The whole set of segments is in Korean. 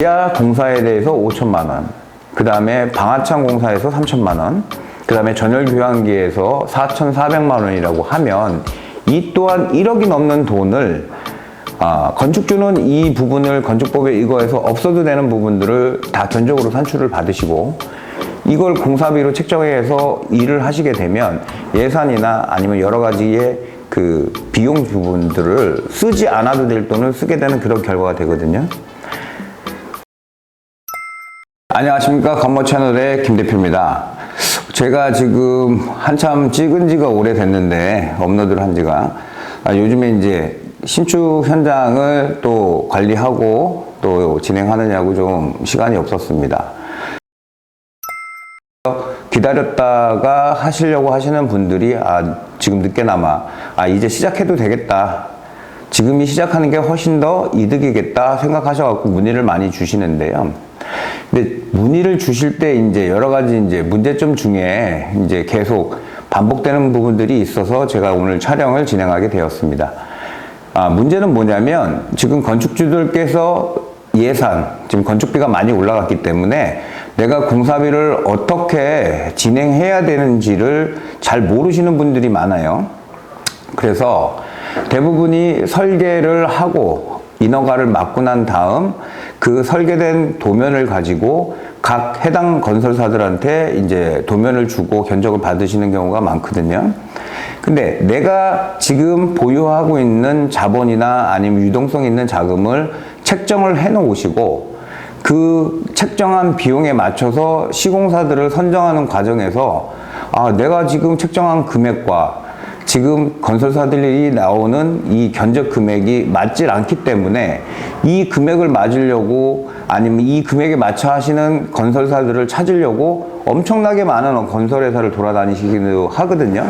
지하 공사에 대해서 5천만 원, 그 다음에 방화창 공사에서 3천만 원, 그 다음에 전열 교환기에서 4,400만 원이라고 하면 이 또한 1억이 넘는 돈을 건축주는 이 부분을 건축법에 의거해서 없어도 되는 부분들을 다 견적으로 산출을 받으시고 이걸 공사비로 책정해서 일을 하시게 되면 예산이나 아니면 여러 가지의 그 비용 부분들을 쓰지 않아도 될 돈을 쓰게 되는 그런 결과가 되거든요. 안녕하십니까, 건모 채널의 김 대표입니다. 제가 지금 한참 찍은 지가 오래됐는데 업로드를 한 지가 요즘에 이제 신축 현장을 또 관리하고 또 진행하느냐고 좀 시간이 없었습니다. 기다렸다가 하시려고 하시는 분들이 지금 늦게나마 이제 시작해도 되겠다, 지금이 시작하는 게 훨씬 더 이득이겠다 생각하셔갖고 문의를 많이 주시는데요. 근데 문의를 주실 때 이제 여러 가지 이제 문제점 중에 이제 계속 반복되는 부분들이 있어서 제가 오늘 촬영을 진행하게 되었습니다. 문제는 뭐냐면 지금 건축주들께서 지금 건축비가 많이 올라갔기 때문에 내가 공사비를 어떻게 진행해야 되는지를 잘 모르시는 분들이 많아요. 그래서 대부분이 설계를 하고 인허가를 받고 난 다음 그 설계된 도면을 가지고 각 해당 건설사들한테 이제 도면을 주고 견적을 받으시는 경우가 많거든요. 근데 내가 지금 보유하고 있는 자본이나 아니면 유동성 있는 자금을 책정을 해 놓으시고 그 책정한 비용에 맞춰서 시공사들을 선정하는 과정에서 내가 지금 책정한 금액과 지금 건설사들이 나오는 이 견적 금액이 맞질 않기 때문에 이 금액을 맞으려고 아니면 이 금액에 맞춰 하시는 건설사들을 찾으려고 엄청나게 많은 건설회사를 돌아다니시기도 하거든요.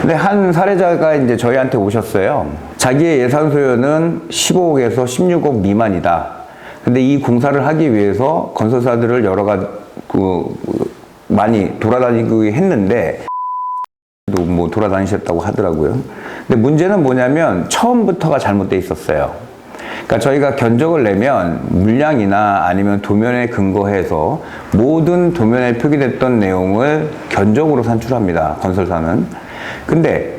근데 한 사례자가 이제 저희한테 오셨어요. 자기의 예산 소요는 15억에서 16억 미만이다. 근데 이 공사를 하기 위해서 건설사들을 여러 가지 많이 돌아다니고 했는데 뭐 돌아다니셨다고 하더라고요. 근데 문제는 뭐냐면 처음부터가 잘못되어 있었어요. 그러니까 저희가 견적을 내면 물량이나 아니면 도면에 근거해서 모든 도면에 표기됐던 내용을 견적으로 산출합니다, 건설사는. 근데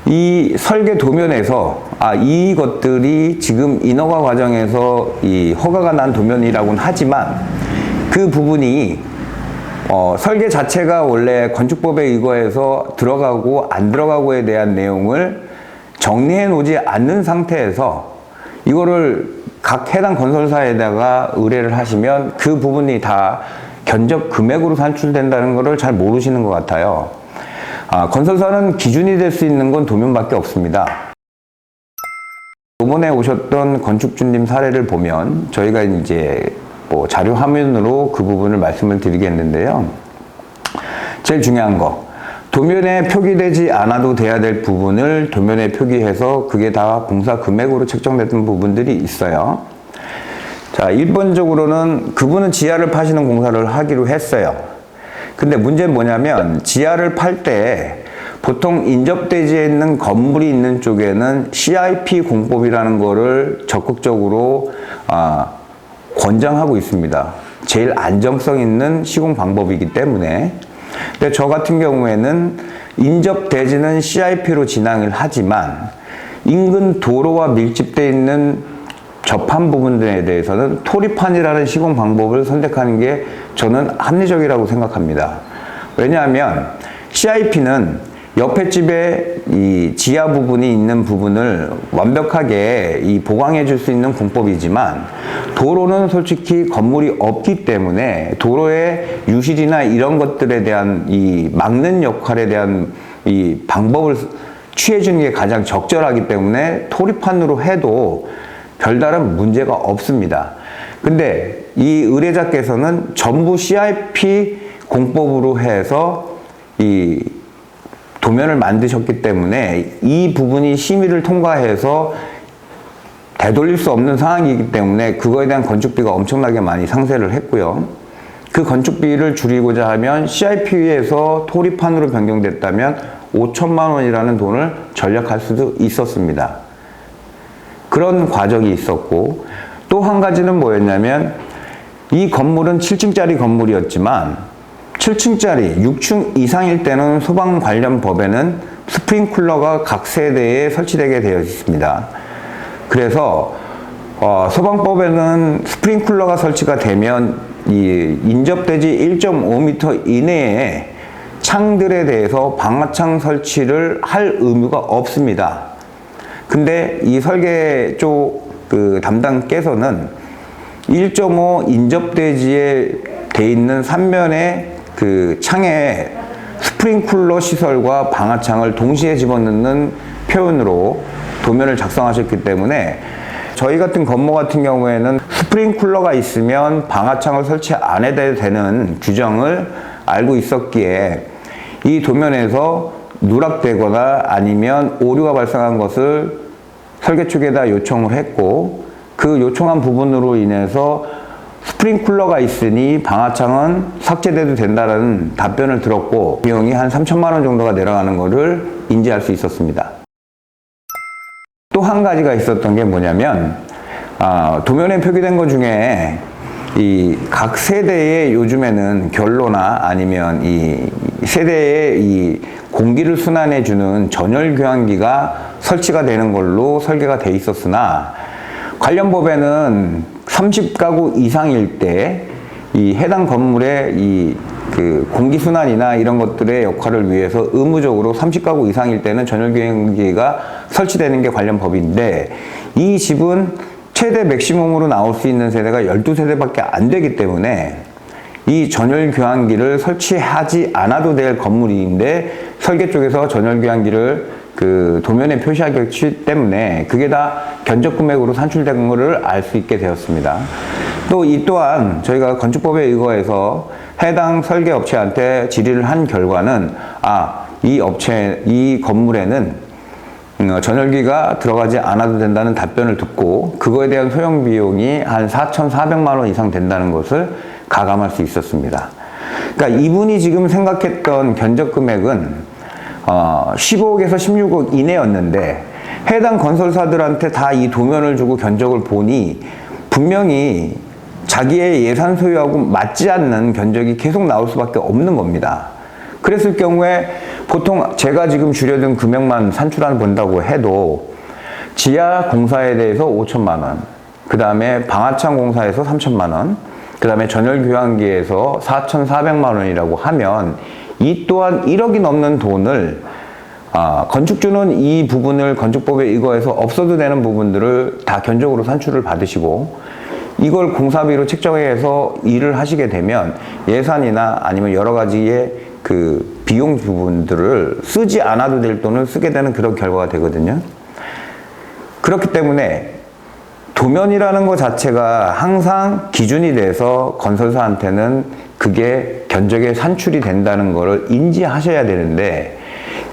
이 설계 도면에서 이것들이 지금 인허가 과정에서 이 허가가 난 도면이라고는 하지만 그 부분이 설계 자체가 원래 건축법에 의거해서 들어가고 안 들어가고에 대한 내용을 정리해 놓지 않는 상태에서 이거를 각 해당 건설사에다가 의뢰를 하시면 그 부분이 다 견적 금액으로 산출된다는 것을 잘 모르시는 것 같아요. 건설사는 기준이 될 수 있는 건 도면밖에 없습니다. 이번에 오셨던 건축주님 사례를 보면 저희가 이제 자료 화면으로 그 부분을 말씀을 드리겠는데요. 제일 중요한 거, 도면에 표기되지 않아도 돼야 될 부분을 도면에 표기해서 그게 다 공사 금액으로 책정됐던 부분들이 있어요. 자, 1번적으로는 그분은 지하를 파시는 공사를 하기로 했어요. 근데 문제는 뭐냐면 지하를 팔 때 보통 인접대지에 있는 건물이 있는 쪽에는 CIP 공법이라는 거를 적극적으로 권장하고 있습니다. 제일 안정성 있는 시공 방법이기 때문에. 근데 저 같은 경우에는 인접 대지는 CIP로 진행을 하지만 인근 도로와 밀집되어 있는 접한 부분들에 대해서는 토리판이라는 시공 방법을 선택하는 게 저는 합리적이라고 생각합니다. 왜냐하면 CIP는 옆에 집에 이 지하 부분이 있는 부분을 완벽하게 보강해 줄 수 있는 공법이지만 도로는 솔직히 건물이 없기 때문에 도로의 유실이나 이런 것들에 대한 이 막는 역할에 대한 이 방법을 취해 주는 게 가장 적절하기 때문에 토리판으로 해도 별다른 문제가 없습니다. 근데 이 의뢰자께서는 전부 CIP 공법으로 해서 이 도면을 만드셨기 때문에 이 부분이 심의를 통과해서 되돌릴 수 없는 상황이기 때문에 그거에 대한 건축비가 엄청나게 많이 상쇄를 했고요. 그 건축비를 줄이고자 하면 CIP에서 토리판으로 변경됐다면 5천만 원이라는 돈을 절약할 수도 있었습니다. 그런 과정이 있었고 또 한 가지는 뭐였냐면 이 건물은 7층짜리 건물이었지만 7층짜리 6층 이상일 때는 소방 관련 법에는 스프링클러가 각 세대에 설치되게 되어 있습니다. 그래서 소방법에는 스프링클러가 설치가 되면 이 인접대지 1.5m 이내에 창들에 대해서 방화창 설치를 할 의무가 없습니다. 근데 이 설계 쪽 그 담당께서는 1.5 인접대지에 돼 있는 3면의 그 창에 스프링클러 시설과 방화창을 동시에 집어넣는 표현으로 도면을 작성하셨기 때문에 저희 같은 건물 같은 경우에는 스프링클러가 있으면 방화창을 설치 안 해도 되는 규정을 알고 있었기에 이 도면에서 누락되거나 아니면 오류가 발생한 것을 설계 쪽에다 요청을 했고 그 요청한 부분으로 인해서 스프링클러가 있으니 방화창은 삭제돼도 된다는 답변을 들었고 비용이 한 3천만 원 정도가 내려가는 것을 인지할 수 있었습니다. 또 한 가지가 있었던 게 뭐냐면 도면에 표기된 것 중에 이 각 세대에 요즘에는 결로나 아니면 이 세대에 이 공기를 순환해 주는 전열 교환기가 설치가 되는 걸로 설계가 돼 있었으나 관련 법에는 30가구 이상일 때 이 해당 건물의 이 그 공기 순환이나 이런 것들의 역할을 위해서 의무적으로 30가구 이상일 때는 전열 교환기가 설치되는 게 관련 법인데 이 집은 최대 맥시멈으로 나올 수 있는 세대가 12세대밖에 안 되기 때문에 이 전열 교환기를 설치하지 않아도 될 건물인데 설계 쪽에서 전열 교환기를 그 도면에 표시하기 때문에 그게 다 견적 금액으로 산출된 것을 알 수 있게 되었습니다. 또 이 또한 저희가 건축법에 의거해서 해당 설계업체한테 질의를 한 결과는 이 건물에는 전열기가 들어가지 않아도 된다는 답변을 듣고 그거에 대한 소형 비용이 한 4,400만 원 이상 된다는 것을 가감할 수 있었습니다. 그러니까 이분이 지금 생각했던 견적 금액은 15억에서 16억 이내였는데 해당 건설사들한테 다 이 도면을 주고 견적을 보니 분명히 자기의 예산 소요하고 맞지 않는 견적이 계속 나올 수밖에 없는 겁니다. 그랬을 경우에 보통 제가 지금 줄여든 금액만 산출한 본다고 해도 지하 공사에 대해서 5천만 원, 그 다음에 방화창 공사에서 3천만 원, 그 다음에 전열 교환기에서 4,400만 원이라고 하면 이 또한 1억이 넘는 돈을 건축주는 이 부분을 건축법에 의거해서 없어도 되는 부분들을 다 견적으로 산출을 받으시고 이걸 공사비로 책정해서 일을 하시게 되면 예산이나 아니면 여러 가지의 그 비용 부분들을 쓰지 않아도 될 돈을 쓰게 되는 그런 결과가 되거든요. 그렇기 때문에 도면이라는 것 자체가 항상 기준이 돼서 건설사한테는 그게 견적에 산출이 된다는 것을 인지하셔야 되는데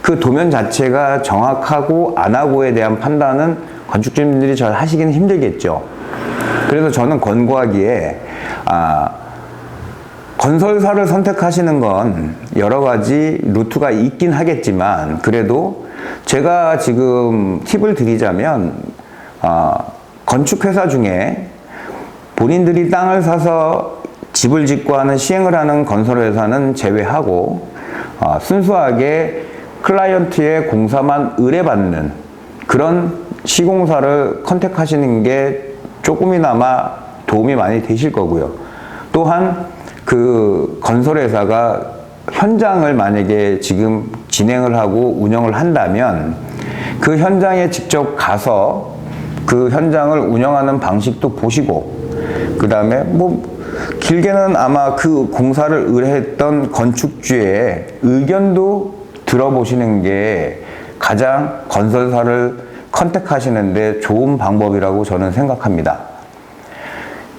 그 도면 자체가 정확하고 안 하고에 대한 판단은 건축주님들이 잘 하시기는 힘들겠죠. 그래서 저는 권고하기에 건설사를 선택하시는 건 여러 가지 루트가 있긴 하겠지만 그래도 제가 지금 팁을 드리자면 건축회사 중에 본인들이 땅을 사서 집을 짓고 하는 시행을 하는 건설회사는 제외하고 순수하게 클라이언트의 공사만 의뢰받는 그런 시공사를 컨택하시는 게 조금이나마 도움이 많이 되실 거고요. 또한 그 건설회사가 현장을 만약에 지금 진행을 하고 운영을 한다면 그 현장에 직접 가서 그 현장을 운영하는 방식도 보시고 그 다음에 뭐 길게는 아마 그 공사를 의뢰했던 건축주의 의견도 들어보시는 게 가장 건설사를 컨택하시는데 좋은 방법이라고 저는 생각합니다.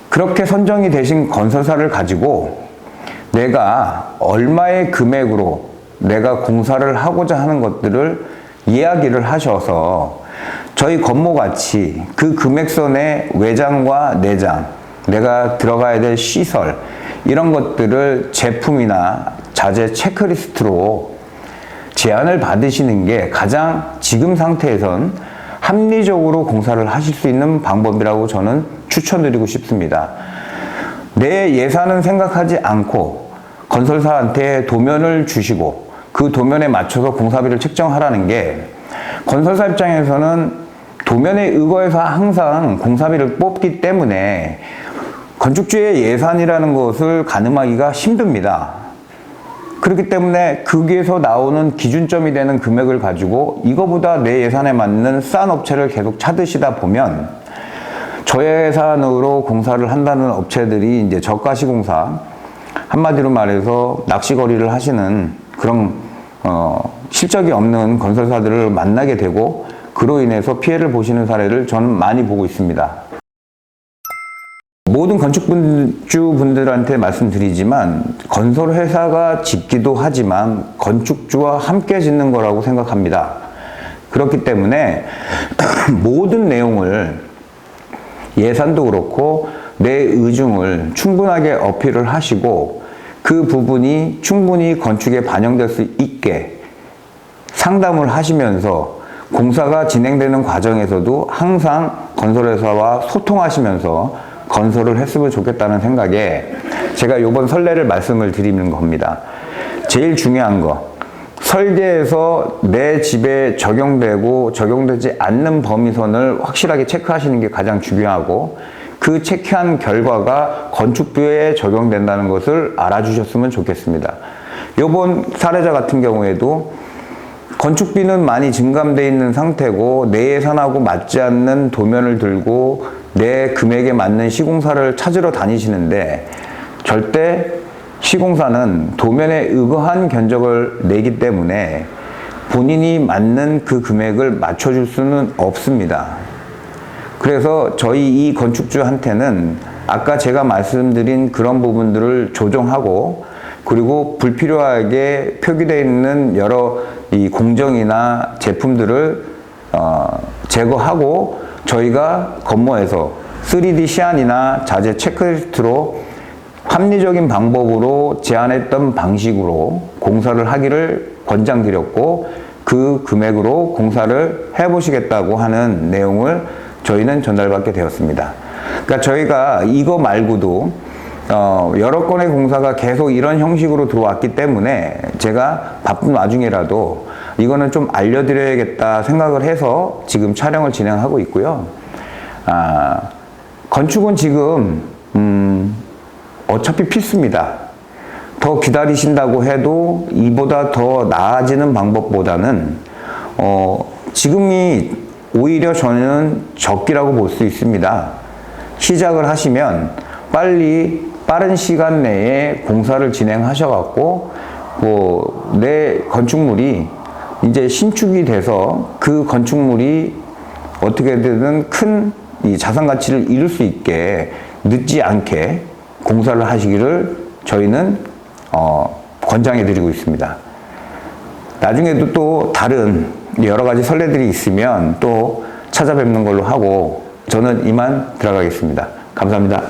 그렇게 선정이 되신 건설사를 가지고 내가 얼마의 금액으로 내가 공사를 하고자 하는 것들을 이야기를 하셔서 저희 건모같이 그 금액선의 외장과 내장, 내가 들어가야 될 시설 이런 것들을 제품이나 자재 체크리스트로 제안을 받으시는 게 가장 지금 상태에선 합리적으로 공사를 하실 수 있는 방법이라고 저는 추천드리고 싶습니다. 내 예산은 생각하지 않고 건설사한테 도면을 주시고 그 도면에 맞춰서 공사비를 책정하라는 게, 건설사 입장에서는 도면에 의거해서 항상 공사비를 뽑기 때문에 건축주의 예산이라는 것을 가늠하기가 힘듭니다. 그렇기 때문에 거기에서 나오는 기준점이 되는 금액을 가지고 이거보다 내 예산에 맞는 싼 업체를 계속 찾으시다 보면, 저예산으로 공사를 한다는 업체들이 이제 저가시공사, 한마디로 말해서 낚시거리를 하시는 그런 실적이 없는 건설사들을 만나게 되고, 그로 인해서 피해를 보시는 사례를 저는 많이 보고 있습니다. 모든 건축주분들한테 말씀드리지만, 건설회사가 짓기도 하지만 건축주와 함께 짓는 거라고 생각합니다. 그렇기 때문에 모든 내용을, 예산도 그렇고 내 의중을 충분하게 어필을 하시고 그 부분이 충분히 건축에 반영될 수 있게 상담을 하시면서, 공사가 진행되는 과정에서도 항상 건설회사와 소통하시면서 건설을 했으면 좋겠다는 생각에 제가 이번 선례를 말씀을 드리는 겁니다. 제일 중요한 거, 설계에서 내 집에 적용되고 적용되지 않는 범위선을 확실하게 체크하시는 게 가장 중요하고, 그 체크한 결과가 건축비에 적용된다는 것을 알아주셨으면 좋겠습니다. 이번 사례자 같은 경우에도 건축비는 많이 증감되어 있는 상태고 내 예산하고 맞지 않는 도면을 들고 내 금액에 맞는 시공사를 찾으러 다니시는데, 절대 시공사는 도면에 의거한 견적을 내기 때문에 본인이 맞는 그 금액을 맞춰줄 수는 없습니다. 그래서 저희 이 건축주한테는 아까 제가 말씀드린 그런 부분들을 조정하고, 그리고 불필요하게 표기되어 있는 여러 이 공정이나 제품들을 제거하고, 저희가 건모에서 3D 시안이나 자재 체크리스트로 합리적인 방법으로 제안했던 방식으로 공사를 하기를 권장드렸고, 그 금액으로 공사를 해보시겠다고 하는 내용을 저희는 전달받게 되었습니다. 그러니까 저희가 이거 말고도 여러 건의 공사가 계속 이런 형식으로 들어왔기 때문에 제가 바쁜 와중이라도 이거는 좀 알려드려야겠다 생각을 해서 지금 촬영을 진행하고 있고요. 건축은 지금 어차피 필수입니다. 더 기다리신다고 해도 이보다 더 나아지는 방법보다는 지금이 오히려 저는 적기라고 볼 수 있습니다. 시작을 하시면 빠른 시간 내에 공사를 진행하셔갖고 내 건축물이 이제 신축이 돼서 그 건축물이 어떻게든 큰 이 자산 가치를 이룰 수 있게 늦지 않게 공사를 하시기를 저희는 권장해 드리고 있습니다. 나중에도 또 다른 여러 가지 선례들이 있으면 또 찾아뵙는 걸로 하고, 저는 이만 들어가겠습니다. 감사합니다.